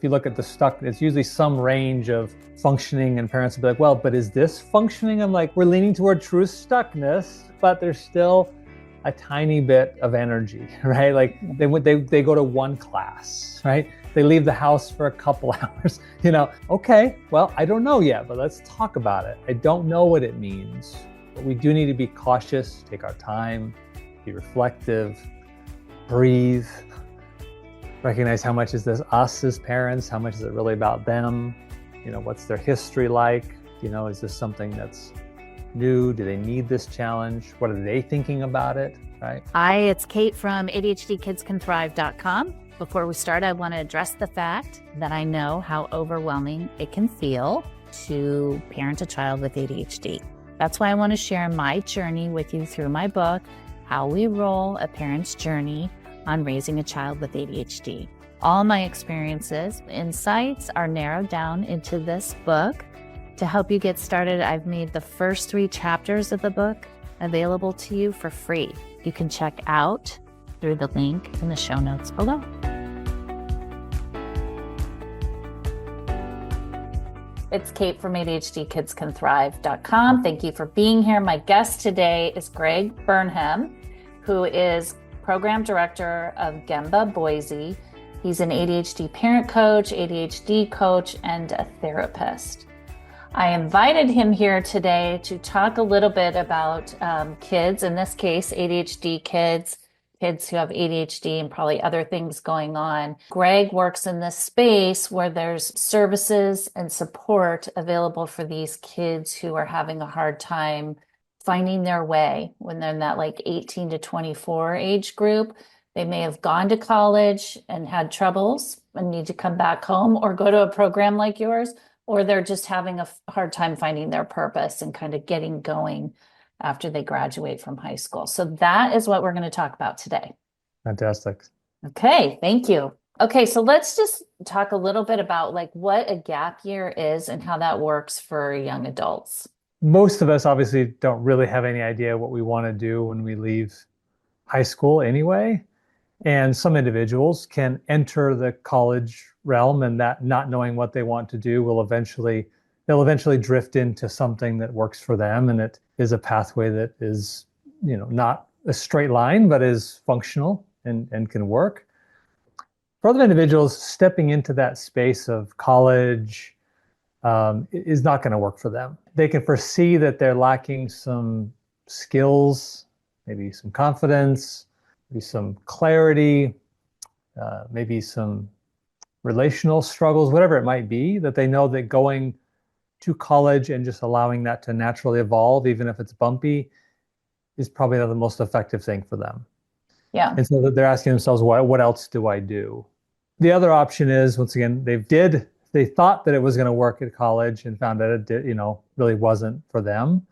If you look at the stuck, it's usually some range of functioning, and parents will be like, well, but is this functioning? I'm like, we're leaning toward true stuckness, but there's still a tiny bit of energy, right? Like they go to one class, right? They leave the house for a couple hours, okay, well, I don't know yet, but let's talk about it. I don't know what it means, but we do need to be cautious, take our time, be reflective, breathe, recognize how much is this us as parents, how much is it really about them, what's their history like, is this something that's new? Do they need this challenge? What are they thinking about it, right? Hi, it's Kate from ADHDkidscanthrive.com. Before we start, I want to address the fact that I know how overwhelming it can feel to parent a child with ADHD. That's why I want to share my journey with you through my book, How We Roll, A Parent's Journey on Raising a Child with ADHD. All my experiences, insights are narrowed down into this book. To help you get started, I've made the first 3 chapters of the book available to you for free. You can check out through the link in the show notes below. It's Kate from ADHDkidscanthrive.com. Thank you for being here. My guest today is Greg Burnham, who is Program Director of Gemba Boise. He's an ADHD parent coach, ADHD coach, and a therapist. I invited him here today to talk a little bit about kids, in this case, ADHD kids who have ADHD and probably other things going on. Greg works in this space where there's services and support available for these kids who are having a hard time finding their way when they're in that 18 to 24 age group. They may have gone to college and had troubles and need to come back home or go to a program like yours, or they're just having a hard time finding their purpose and kind of getting going after they graduate from high school. So that is what we're going to talk about today. Fantastic. Okay, thank you. Okay, so let's just talk a little bit about what a gap year is and how that works for young adults. Most of us obviously don't really have any idea what we want to do when we leave high school anyway. And some individuals can enter the college realm, and that not knowing what they want to do they'll eventually drift into something that works for them. And it is a pathway that is, not a straight line, but is functional and can work. For other individuals, stepping into that space of college is not going to work for them. They can foresee that they're lacking some skills, maybe some confidence, maybe some clarity, maybe some relational struggles, whatever it might be, that they know that going to college and just allowing that to naturally evolve, even if it's bumpy, is probably not the most effective thing for them. Yeah. And so they're asking themselves, what else do I do? The other option is, once again, they thought that it was going to work at college and found that it really wasn't for them.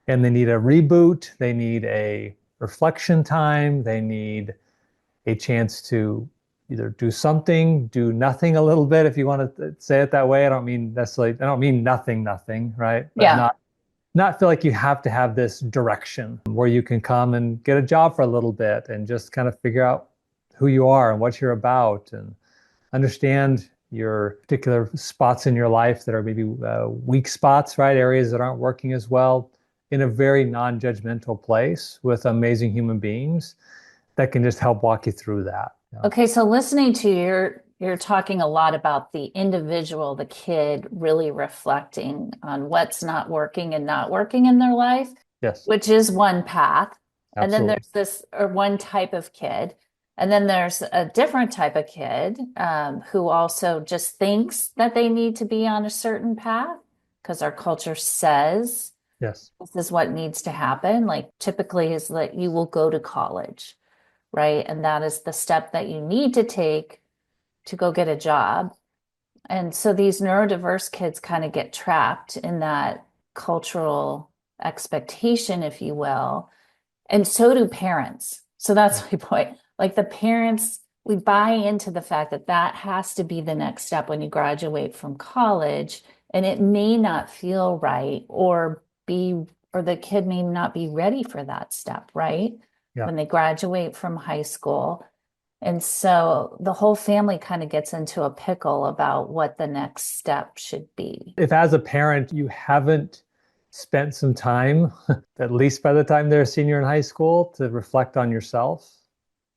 And they need a reboot. They need a reflection time. They need a chance to either do something, do nothing a little bit, if you want to say it that way. I don't mean nothing, right? But yeah. Not feel like you have to have this direction where you can come and get a job for a little bit and just kind of figure out who you are and what you're about and understand your particular spots in your life that are maybe weak spots, right? Areas that aren't working as well, in a very non-judgmental place with amazing human beings that can just help walk you through that. Okay, so listening to you're talking a lot about the individual, the kid really reflecting on what's not working and not working in their life. Yes. Which is one path. Absolutely. And then there's one type of kid. And then there's a different type of kid who also just thinks that they need to be on a certain path because our culture says yes, this is what needs to happen. Typically is that you will go to college, right? And that is the step that you need to take to go get a job. And so these neurodiverse kids kind of get trapped in that cultural expectation, if you will. And so do parents. So that's my point. The parents, we buy into the fact that that has to be the next step when you graduate from college, and it may not feel right or the kid may not be ready for that step, right? Yeah. When they graduate from high school. And so the whole family kind of gets into a pickle about what the next step should be. If as a parent you haven't spent some time, at least by the time they're a senior in high school, to reflect on yourself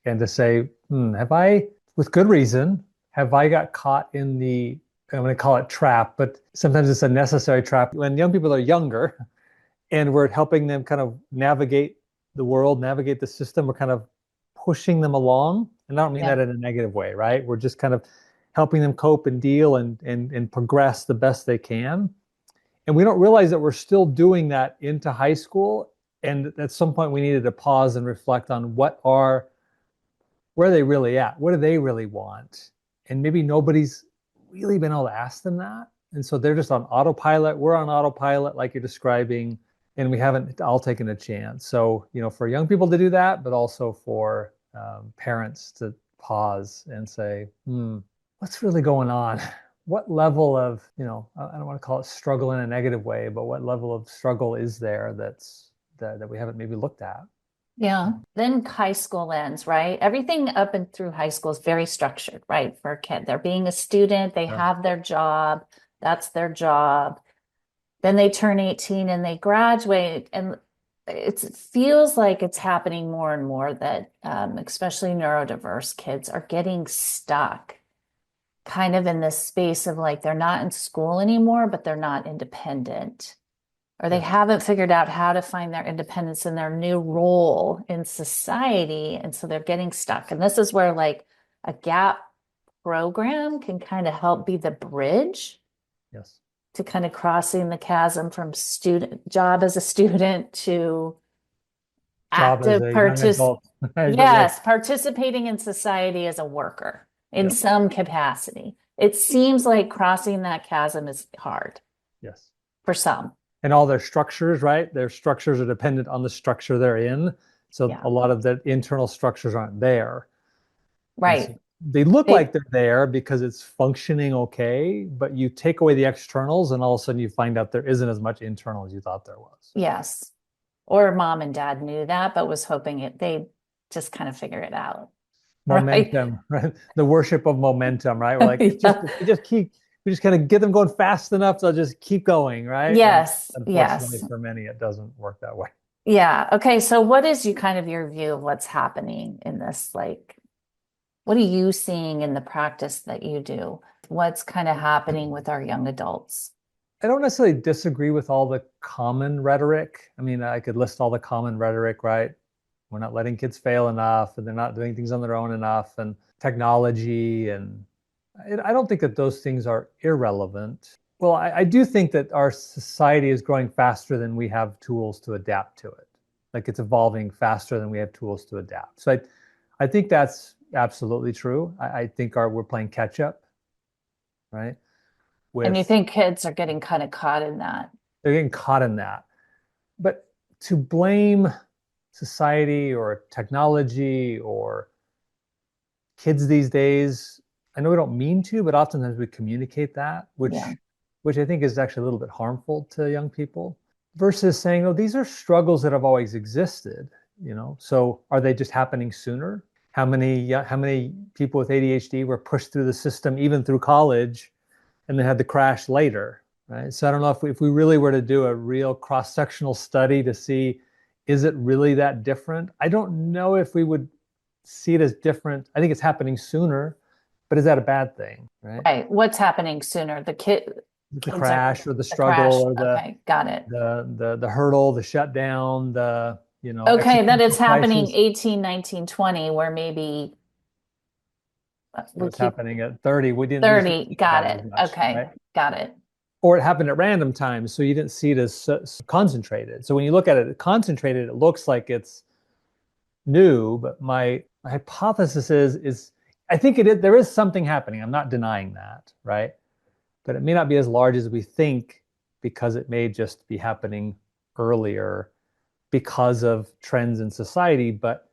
and to say, have I, with good reason, have I got caught in the, I'm going to call it trap, but sometimes it's a necessary trap when young people are younger and we're helping them kind of navigate the world, navigate the system. We're kind of pushing them along. And I don't mean Yeah. that in a negative way, right? We're just kind of helping them cope and deal and progress the best they can. And we don't realize that we're still doing that into high school. And at some point we needed to pause and reflect on where are they really at? What do they really want? And maybe nobody's really been able to ask them that. And so they're just on autopilot. We're on autopilot, like you're describing, and we haven't all taken a chance. So, for young people to do that, but also for parents to pause and say, what's really going on? What level of, I don't want to call it struggle in a negative way, but what level of struggle is there that we haven't maybe looked at? Yeah. Then high school ends, right? Everything up and through high school is very structured, right? For a kid, they're being a student, they Yeah. have their job, that's their job. Then they turn 18 and they graduate. And it feels like it's happening more and more that especially neurodiverse kids are getting stuck kind of in this space of like they're not in school anymore, but they're not independent, or they Yes. haven't figured out how to find their independence in their new role in society. And so they're getting stuck. And this is where like a gap program can kind of help be the bridge Yes. to kind of crossing the chasm from student job as a student to Job as active a young adult. Yes. yes, participating in society as a worker in Yep. some capacity. It seems like crossing that chasm is hard Yes. for some. And all their structures, right? Their structures are dependent on the structure they're in. So Yeah, a lot of the internal structures aren't there. And right. so they look They, like they're there because it's functioning okay, but you take away the externals and all of a sudden you find out there isn't as much internal as you thought there was. yes. Or mom and dad knew that, but was hoping they just kind of figure it out. Right. Momentum, right? The worship of momentum, right? We're like, it's just, Yeah. we just kind of get them going fast enough, so they'll just keep going, right? And Yes. unfortunately Yes. for many, it doesn't work that way. Yeah. Okay. So what is your view of what's happening in this? Like, what are you seeing in the practice that you do? What's kind of happening with our young adults? I don't necessarily disagree with all the common rhetoric. I mean, I could list all the common rhetoric, right? We're not letting kids fail enough, and they're not doing things on their own enough, and technology. And I don't think that those things are irrelevant. Well, I do think that our society is growing faster than we have tools to adapt to it. Like it's evolving faster than we have tools to adapt. So I think that's absolutely true. I think we're playing catch up, right? And you With think kids are getting kind of caught in that? they're getting caught in that. But to blame society or technology or kids these days, I know we don't mean to, but oftentimes we communicate that, Yeah. which I think is actually a little bit harmful to young people, versus saying, oh, these are struggles that have always existed, So are they just happening sooner? How many people with ADHD were pushed through the system, even through college, and then had to crash later, right? So I don't know if we really were to do a real cross-sectional study to see, is it really that different? I don't know if we would see it as different. I think it's happening sooner, but is that a bad thing, right? Right. What's happening sooner? The Kids are crash or the the crash. struggle or the Okay, got it. the hurdle, the shutdown, the Okay, that it's existential happening crisis. 18, 19, 20, where maybe It we was keep happening at 30. We didn't usually 30. think Got about it as it. much, Okay, right? got it. Or it happened at random times, so you didn't see it as concentrated. So when you look at it concentrated, it looks like it's new. But my hypothesis is I think there is something happening. I'm not denying that, right? But it may not be as large as we think because it may just be happening earlier because of trends in society. But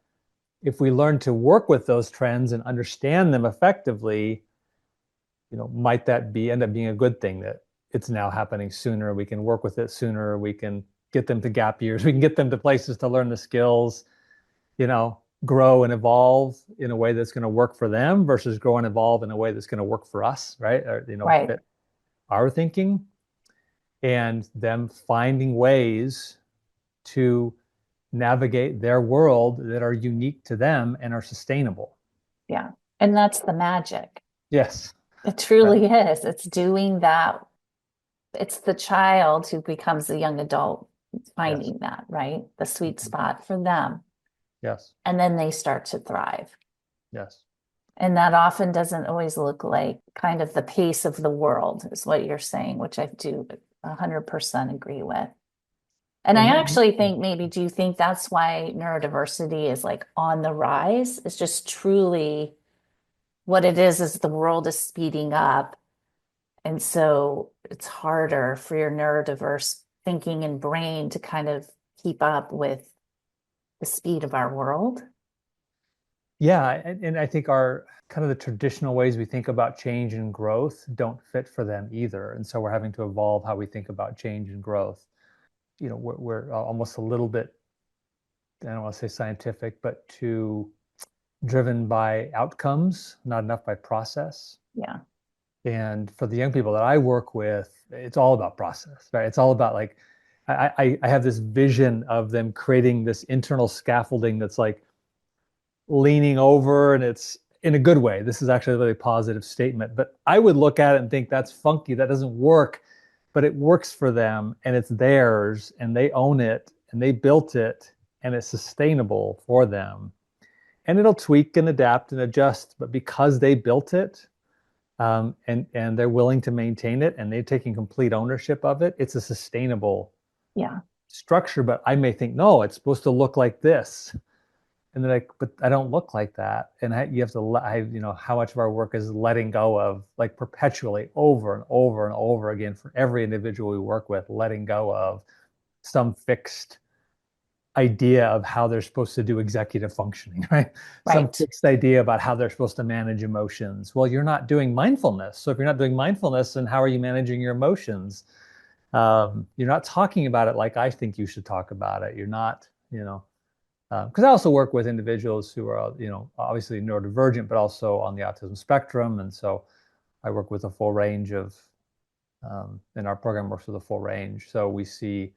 if we learn to work with those trends and understand them effectively, might that end up being a good thing that it's now happening sooner? We can work with it sooner. We can get them to gap years. We can get them to places to learn the skills. grow and evolve in a way that's going to work for them versus grow and evolve in a way that's going to work for us, right? Or, Right. fit our thinking, and them finding ways to navigate their world that are unique to them and are sustainable. Yeah. And that's the magic. Yes. It Right. truly is. It's doing that. It's the child who becomes the young adult Yes. finding that, right? The sweet Mhm. spot for them. Yes. And then they start to thrive. Yes. And that often doesn't always look like kind of the pace of the world, is what you're saying, which I do 100% agree with. And And I that, actually think maybe, do you think that's why neurodiversity is like on the rise? It's just truly what it is the world is speeding up. And so it's harder for your neurodiverse thinking and brain to kind of keep up with the speed of our world. yeah, and I think our kind of the traditional ways we think about change and growth don't fit for them either. And so we're having to evolve how we think about change and growth. We're almost a little bit, I don't want to say scientific, but too driven by outcomes, not enough by process. Yeah. And for the young people that I work with, it's all about process, right? It's all about like, I have this vision of them creating this internal scaffolding that's like leaning over, and it's in a good way. This is actually a really positive statement, but I would look at it and think that's funky. That doesn't work, but it works for them and it's theirs and they own it and they built it and it's sustainable for them. And it'll tweak and adapt and adjust, but because they built it, and they're willing to maintain it and they're taking complete ownership of it, it's a sustainable Yeah. structure. But I may think, no, it's supposed to look like this. And they're like, but I don't look like that. And you have to, how much of our work is letting go of, like, perpetually over and over and over again for every individual we work with, letting go of some fixed idea of how they're supposed to do executive functioning, right? Some Right. fixed idea about how they're supposed to manage emotions. Well, you're not doing mindfulness. So if you're not doing mindfulness, then how are you managing your emotions? You're not talking about it like I think you should talk about it. You're not, because I also work with individuals who are, obviously neurodivergent, but also on the autism spectrum. And so I work with a full range of, and our program works with a full range. So we see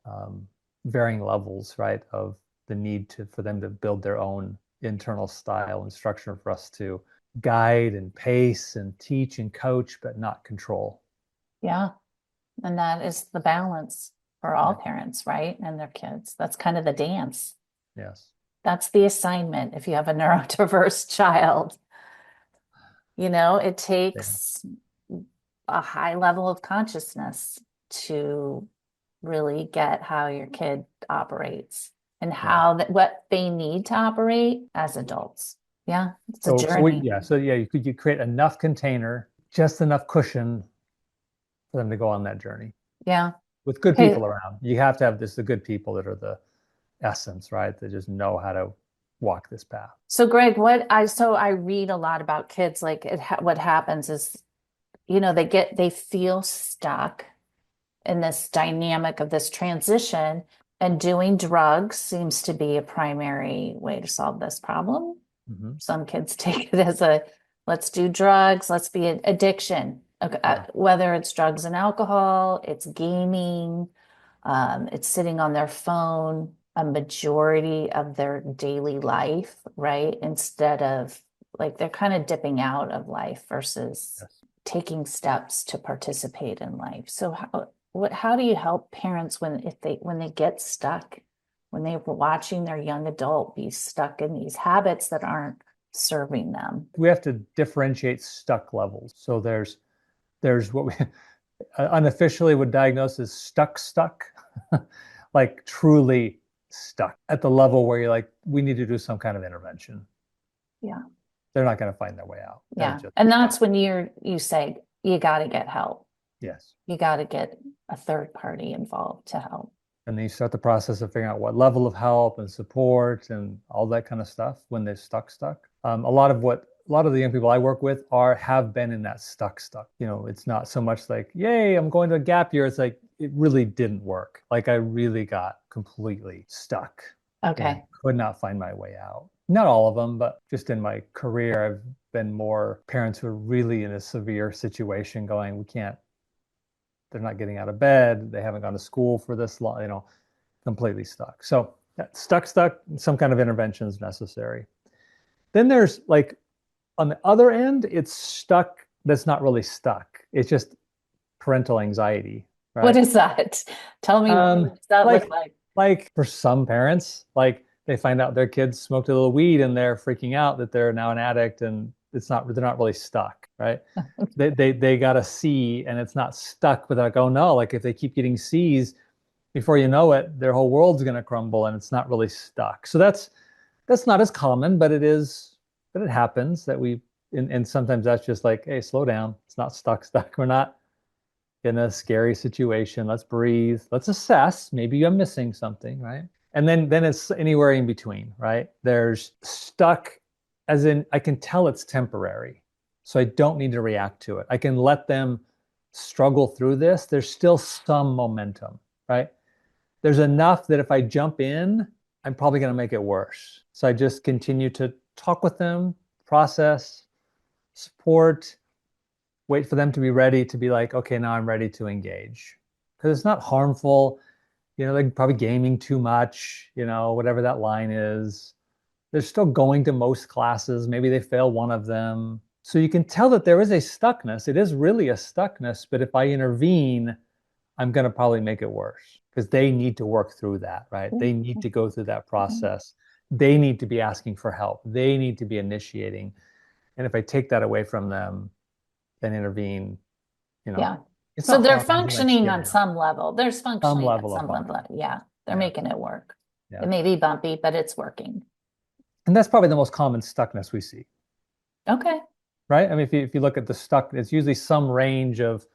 um, varying levels, right, of the need for them to build their own internal style and structure for us to guide and pace and teach and coach, but not control. Yeah. And that is the balance for all Yeah. parents, right? And their kids. That's kind of the dance. Yes. That's the assignment if you have a neurodiverse child. It Yeah. takes a high level of consciousness to really get how your kid operates and Yeah. how that what they need to operate as adults. Yeah, it's a journey. You create enough container, just enough cushion for them to go on that journey Yeah. with good Okay. people around. You have to have the good people that are the essence, right? That just know how to walk this path. So Greg, I read a lot about kids like what happens is they feel stuck in this dynamic of this transition, and doing drugs seems to be a primary way to solve this problem. Mm-hmm. Some kids take it as a let's do drugs, let's be an addiction. Okay, Yeah. whether it's drugs and alcohol, it's gaming, it's sitting on their phone a majority of their daily life, right? Instead of like they're kind of dipping out of life versus Yes. taking steps to participate in life. So how do you help parents when they get stuck, when they're watching their young adult be stuck in these habits that aren't serving them? We have to differentiate stuck levels. So there's what we unofficially would diagnose as stuck, like truly stuck at the level where you're like, we need to do some kind of intervention. Yeah. They're not going to find their way out. They're Yeah. just And stuck. that's when you say you got to get help. Yes. You got to get a third party involved to help. And then you start the process of figuring out what level of help and support and all that kind of stuff when they're stuck. A lot of the young people I work with have been in that stuck. It's not so much like, yay, I'm going to a gap year. It's like, it really didn't work. Like I really got completely stuck. and Okay. could not find my way out. Not all of them, but just in my career, I've been more parents who are really in a severe situation going, we can't, they're not getting out of bed. They haven't gone to school for this long, completely stuck. So stuck, some kind of intervention is necessary. Then there's like on the other end, it's stuck that's not really stuck. It's just parental anxiety, What right? is that? Tell me, what Um, does that look like like? like for some parents, like they find out their kids smoked a little weed and they're freaking out that they're now an addict and they're not really stuck, right? They got a C and it's not stuck, but they're like, oh no, like if they keep getting C's, before you know it, their whole world's gonna crumble and it's not really stuck. So that's not as common, but it happens that and sometimes that's just like, hey, slow down. It's not stuck. We're not in a scary situation. Let's breathe. Let's assess. Maybe I'm missing something, right? And then it's anywhere in between, right? There's stuck, as in I can tell it's temporary. So I don't need to react to it. I can let them struggle through this. There's still some momentum, right? There's enough that if I jump in, I'm probably going to make it worse. So I just continue to talk with them, process, support, wait for them to be ready to be like, okay, now I'm ready to engage. Because it's not harmful. They're probably gaming too much, whatever that line is. They're still going to most classes. Maybe they fail one of them. So you can tell that there is a stuckness. It is really a stuckness, but if I intervene, I'm going to probably make it worse because they need to work through that, right? They need to go through that process. They need to be asking for help. They need to be initiating. And if I take that away from them, then intervene, you know, Yeah. it's So not they're harm, it isn't like functioning on scaring them. some level. There's Some functioning at level of some level. function. Yeah. They're Yeah. making it work. Yeah. It may be bumpy, but it's working. And that's probably the most common stuckness we see, Okay. right? I mean, if you look at the stuck, it's usually some range of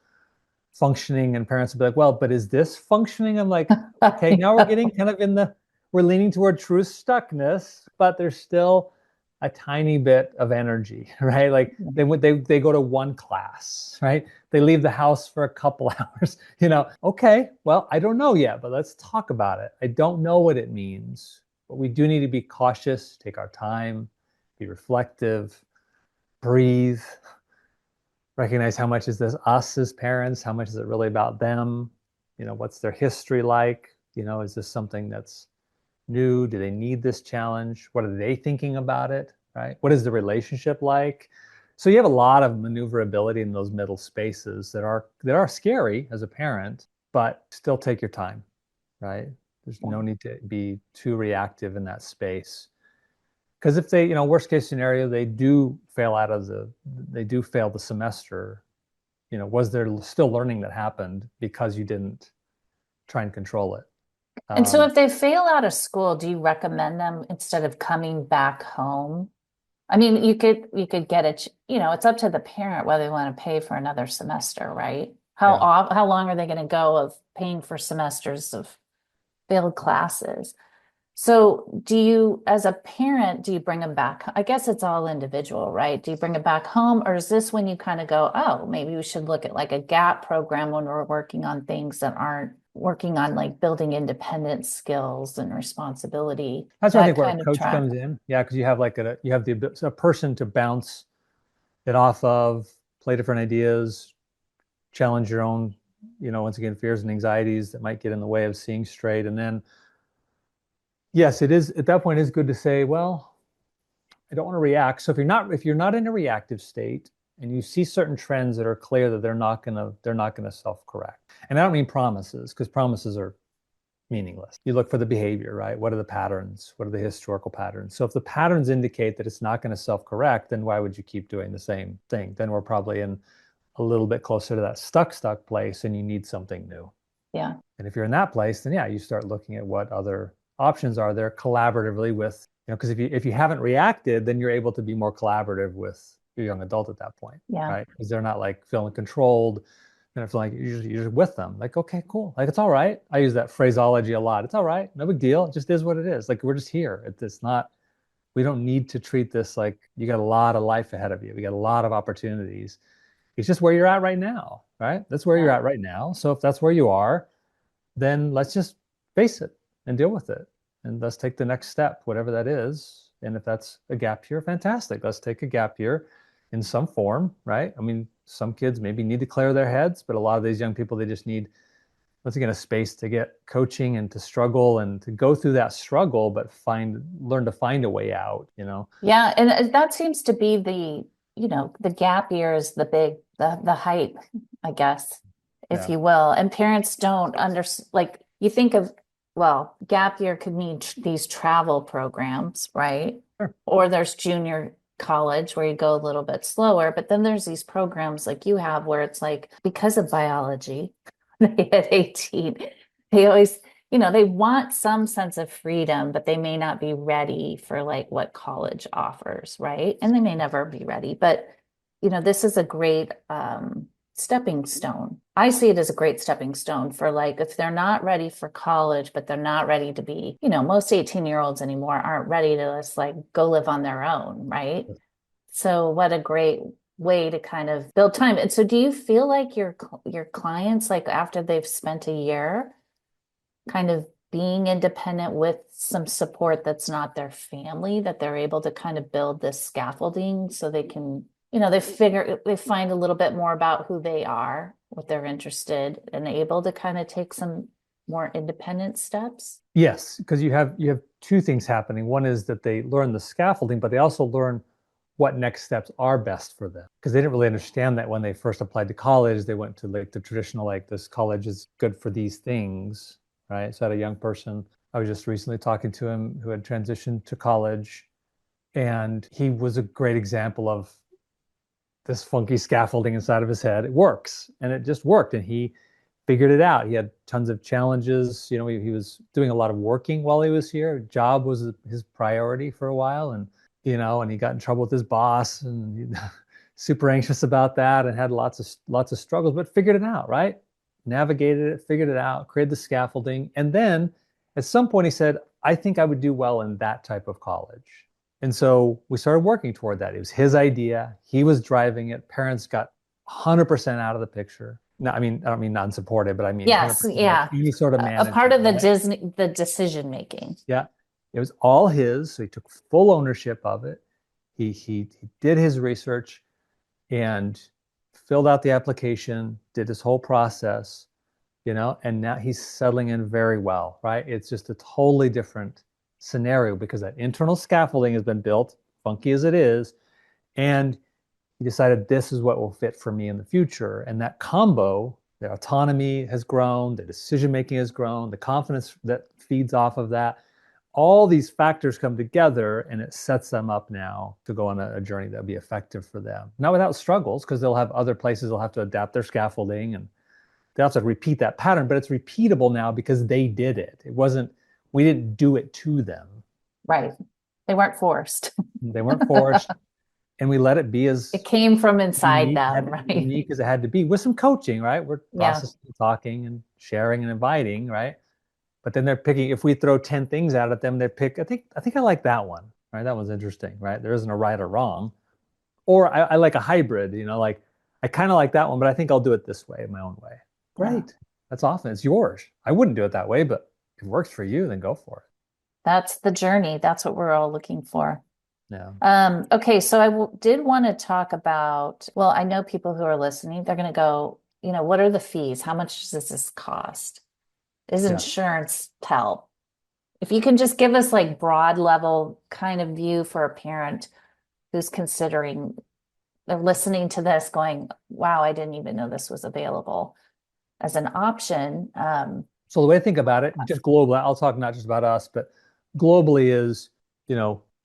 functioning, and parents will be like, well, but is this functioning? I'm like, okay, I now we're getting know. kind of we're leaning toward true stuckness, but there's still a tiny bit of energy, right? Like they go to one class, right? They leave the house for a couple hours, okay, well, I don't know yet, but let's talk about it. I don't know what it means, but we do need to be cautious, take our time, be reflective, breathe, recognize how much is this us as parents, how much is it really about them, what's their history like, is this something that's new, do they need this challenge, what are they thinking about it, right? What is the relationship like? So you have a lot of maneuverability in those middle spaces that are scary as a parent, but still take your time, right? There's no need to be too reactive in that space. Because if they, worst case scenario, they do fail the semester, was there still learning that happened because you didn't try and control it? And so Um, if they fail out of school, do you recommend them instead of coming back home? I mean, you could get it, it's up to the parent whether they want to pay for another semester, right? yeah. How long are they going to go of paying for semesters of failed classes? So as a parent, do you bring them back? I guess it's all individual, right? Do you bring it back home, or is this when you kind of go, oh, maybe we should look at like a gap program when we're working on things that aren't working on like building independent skills and responsibility, That's where I that think where a kind of coach track. comes in. Yeah, because you have a person to bounce it off of, play different ideas, challenge your own, once again, fears and anxieties that might get in the way of seeing straight. And then, yes, it is at that point it's good to say, well, I don't want to react. So if you're not in a reactive state and you see certain trends that are clear that they're not gonna self-correct. And I don't mean promises, because promises are meaningless. You look for the behavior, right? What are the patterns? What are the historical patterns? So if the patterns indicate that it's not going to self-correct, then why would you keep doing the same thing? Then we're probably in a little bit closer to that stuck place and you need something new. Yeah. And if you're in that place, then yeah, you start looking at what other options are there collaboratively with, because if you haven't reacted, then you're able to be more collaborative with your young adult at that point, Yeah. right? Because they're not like feeling controlled. And it's like you're just with them. Like, okay, cool. Like, it's all right. I use that phraseology a lot. It's all right. No big deal. It just is what it is. Like, we're just here. It's not, we don't need to treat this like you got a lot of life ahead of you. We got a lot of opportunities. It's just where you're at right now, right? That's where you're Yeah. at right now. So if that's where you are, then let's just face it and deal with it. and let's take the next step, whatever that is. And if that's a gap year, fantastic. Let's take a gap year in some form, right? I mean, some kids maybe need to clear their heads, but a lot of these young people, they just need, once again, a space to get coaching and to struggle and to go through that struggle, but learn to find a way out, you know? Yeah, and that seems to be the gap year is the hype, I guess, if Yeah. you will. And parents don't like you think of, well, gap year could mean these travel programs, right? Sure. Or there's junior college where you go a little bit slower, but then there's these programs like you have where it's like because of biology, they hit 18, they always they want some sense of freedom, but they may not be ready for like what college offers, right? And they may never be ready, but this is a great stepping stone. I see it as a great stepping stone for like if they're not ready for college, but they're not ready to be, most 18-year-olds anymore aren't ready to just like go live on their own, right? So what a great way to kind of build time. And so do you feel like your clients, like after they've spent a year kind of being independent with some support that's not their family, that they're able to kind of build this scaffolding so they can, they find a little bit more about who they are, what they're interested, and able to kind of take some more independent steps? Yes, because you have two things happening. One is that they learn the scaffolding, but they also learn what next steps are best for them because they didn't really understand that when they first applied to college. They went to like the traditional, like this college is good for these things, right? So I had a young person, I was just recently talking to him who had transitioned to college, and he was a great example of this funky scaffolding inside of his head. It works, and it just worked, and he figured it out. He had tons of challenges. He was doing a lot of working while he was here. Job was his priority for a while, and he got in trouble with his boss, and super anxious about that, and had lots of struggles, but figured it out, right? Navigated it, figured it out, created the scaffolding, and then at some point he said, "I think I would do well in that type of college." And so we started working toward that. It was his idea. He was driving it. Parents got 100% out of the picture. No, I don't mean non-supportive, but I mean Yes, 100% of yeah. any sort of A part management, of right? the decision making. Yeah. It was all his. So he took full ownership of it. He did his research and filled out the application, did his whole process, and now he's settling in very well, right? It's just a totally different scenario because that internal scaffolding has been built, funky as it is, and he decided this is what will fit for me in the future. And that combo, their autonomy has grown, the decision making has grown, the confidence that feeds off of that. All these factors come together and it sets them up now to go on a journey that'll be effective for them. Not without struggles, because they'll have other places they'll have to adapt their scaffolding and they also repeat that pattern, but it's repeatable now because they did it. We didn't do it to them. Right. They weren't forced. They weren't forced, and we let it be It as came from inside them, right? unique as it had to be with some coaching, right? We're Yeah. processing, talking, and sharing and inviting, right? But then they're picking. If we throw 10 things out at them, they pick. I think I like that one, right? That one's interesting, right? There isn't a right or wrong. Or I like a hybrid, like I kind of like that one, but I think I'll do it this way, my own way. Yeah. Great. That's awesome. It's yours. I wouldn't do it that way, but if it works for you, then go for That's the journey. That's what we're all looking for. it. Yeah. Okay, so did want to talk about, well, I know people who are listening, they're going to go, what are the fees? How much does this cost? Is Yeah. insurance help? If you can just give us like broad level kind of view for a parent who's considering, they're listening to this going, wow, I didn't even know this was available as an option. So the way I think about it, just globally, I'll talk not just about us, but globally is,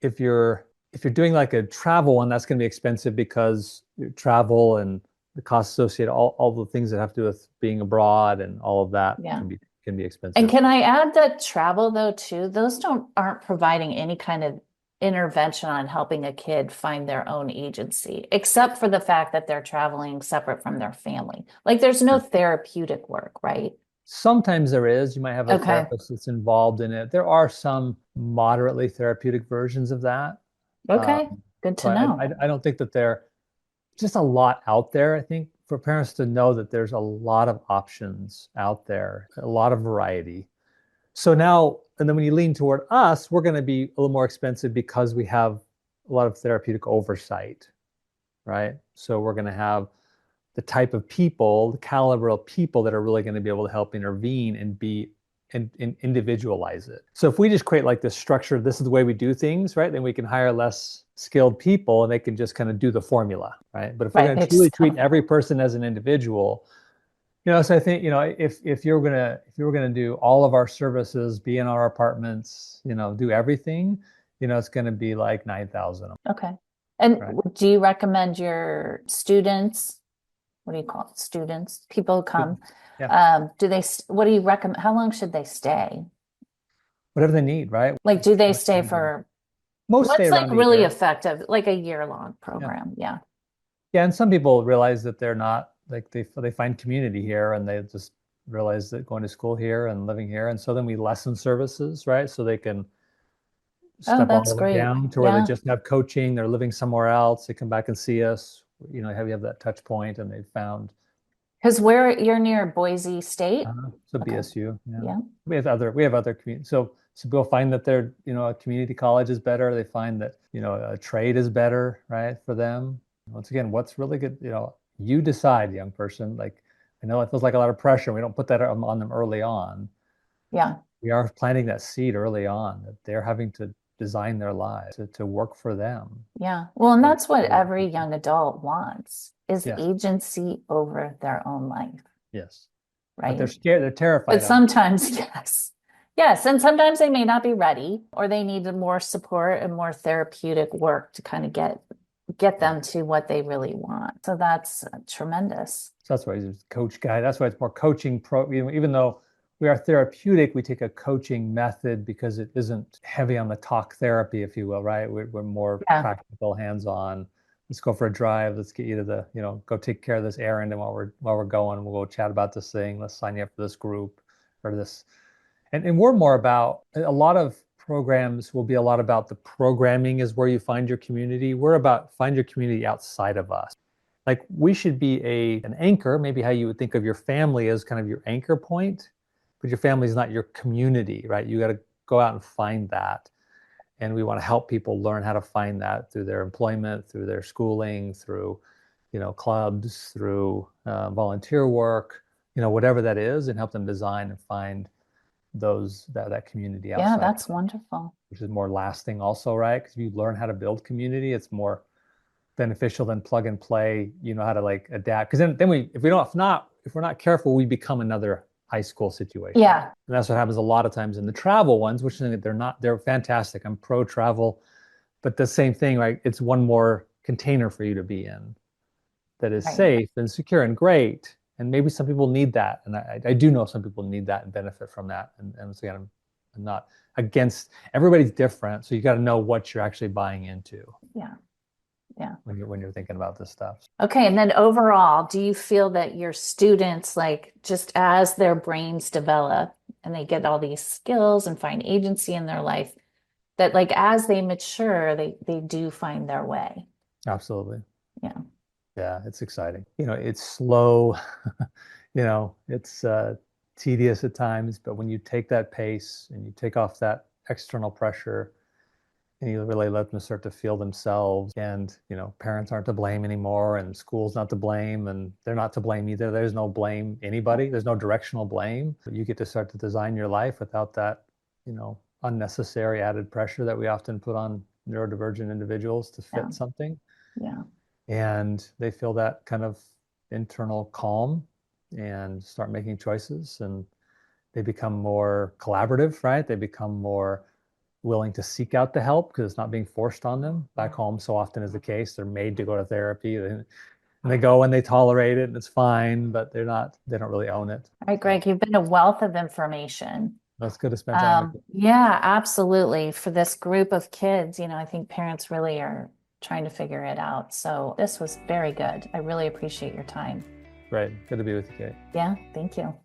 if you're doing like a travel one, that's going to be expensive because travel and the costs associated, all the things that have to do with being abroad and all of that Yeah. can be And expensive. can I add that travel though too, those aren't providing any kind of intervention on helping a kid find their own agency, except for the fact that they're traveling separate from their family. Like there's no therapeutic work, right? Sometimes there is. You might have a Okay. therapist that's involved in it. There are some moderately therapeutic versions of that. Um, Okay. Good so to know. I don't think that there just a lot out there. I think for parents to know that there's a lot of options out there, a lot of variety. So now, and then when you lean toward us, we're going to be a little more expensive because we have a lot of therapeutic oversight, right? So we're going to have the type of people, the caliber of people that are really going to be able to help intervene and individualize it. So if we just create like this structure, this is the way we do things, right? Then we can hire less skilled people and they can just kind of do the formula, right? But if we're Right. going to truly treat every person as an individual, so I think, if you're gonna do all of our services, be in our apartments, do everything, it's gonna be like 9,000. Okay. And Right. do you recommend your students, what do you call it? Students, people who come, Yeah. what do you recommend? How long should they stay? Whatever they need, right? Like, do they stay for Most stay what's like around a really year. effective, like a year-long Yeah. program? Yeah. Yeah, and some people realize that they're not like they find community here and they just realize that going to school here and living here. And so then we lessen services, right? So they can Oh, step all that's the way great. down to where they Yeah. just have coaching, they're living somewhere else, they come back and see us, have that touch point and they've found Because you're near Boise State. so Okay. BSU. Yeah. Yeah. We have other community. So people find that a community college is better. They find that, a trade is better, right, for them. Once again, what's really good, you decide, young person. Like, I know it feels like a lot of pressure. We don't put that on them early on. Yeah. We are planting that seed early on that they're having to design their lives to work for them. Yeah. Well, and Right. that's what every young adult wants is Yes. agency over their own life, Yes. But they're right? scared. They're But terrified of it. sometimes, yes. Yes. And sometimes they may not be ready or they need more support and more therapeutic work to kind of get them to what they really want. So that's tremendous. So that's why he's a coach guy. That's why it's more coaching even though we are therapeutic, we take a coaching method because it isn't heavy on the talk therapy, if you will, right? We're more Yeah. practical, hands-on. Let's go for a drive. Let's get you to go take care of this errand. And while we're going, we'll go chat about this thing. Let's sign you up for this group or this. And we're more about a lot of programs will be a lot about the programming is where you find your community. We're about find your community outside of us. Like we should be an anchor, maybe how you would think of your family as kind of your anchor point, but your family is not your community, right? You got to go out and find that. And we want to help people learn how to find that through their employment, through their schooling, through, clubs, through volunteer work, whatever that is, and help them design and find that community outside. Yeah, that's wonderful. Which is more lasting also, right? Because if you learn how to build community, it's more beneficial than plug and play. You know how to like adapt. Because then if we're not careful, we become another high school situation. Yeah. And that's what happens a lot of times in the travel ones, which they're fantastic. I'm pro travel, but the same thing, right? It's one more container for you to be in that is safe and secure and great. And maybe some people need that. And I do know some people need that and benefit from that. And so again, I'm not against, everybody's different. So you got to know what you're actually buying into. Yeah. Yeah. When you're thinking about this stuff. Okay. And then overall, do you feel that your students, like just as their brains develop and they get all these skills and find agency in their life, that like as they mature, they do find their way? Absolutely. Yeah. Yeah, it's exciting. It's slow, it's tedious at times, but when you take that pace and you take off that external pressure and you really let them start to feel themselves and, parents aren't to blame anymore and school's not to blame and they're not to blame either. There's no blame anybody. There's no directional blame. You get to start to design your life without that, unnecessary added pressure that we often put on neurodivergent individuals to fit something. Yeah. And they feel that kind of internal calm and start making choices and they become more collaborative, right? They become more willing to seek out the help because it's not being forced on them. Back home, so often is the case. They're made to go to therapy and they go and they tolerate it and it's fine, but they don't really own it. All right, Greg, you've been a wealth of information. That's good to spend time with you. Yeah, absolutely. For this group of kids, I think parents really are trying to figure it out. So this was very good. I really appreciate your time. Great. Good to be with you, Kate. Yeah, thank you.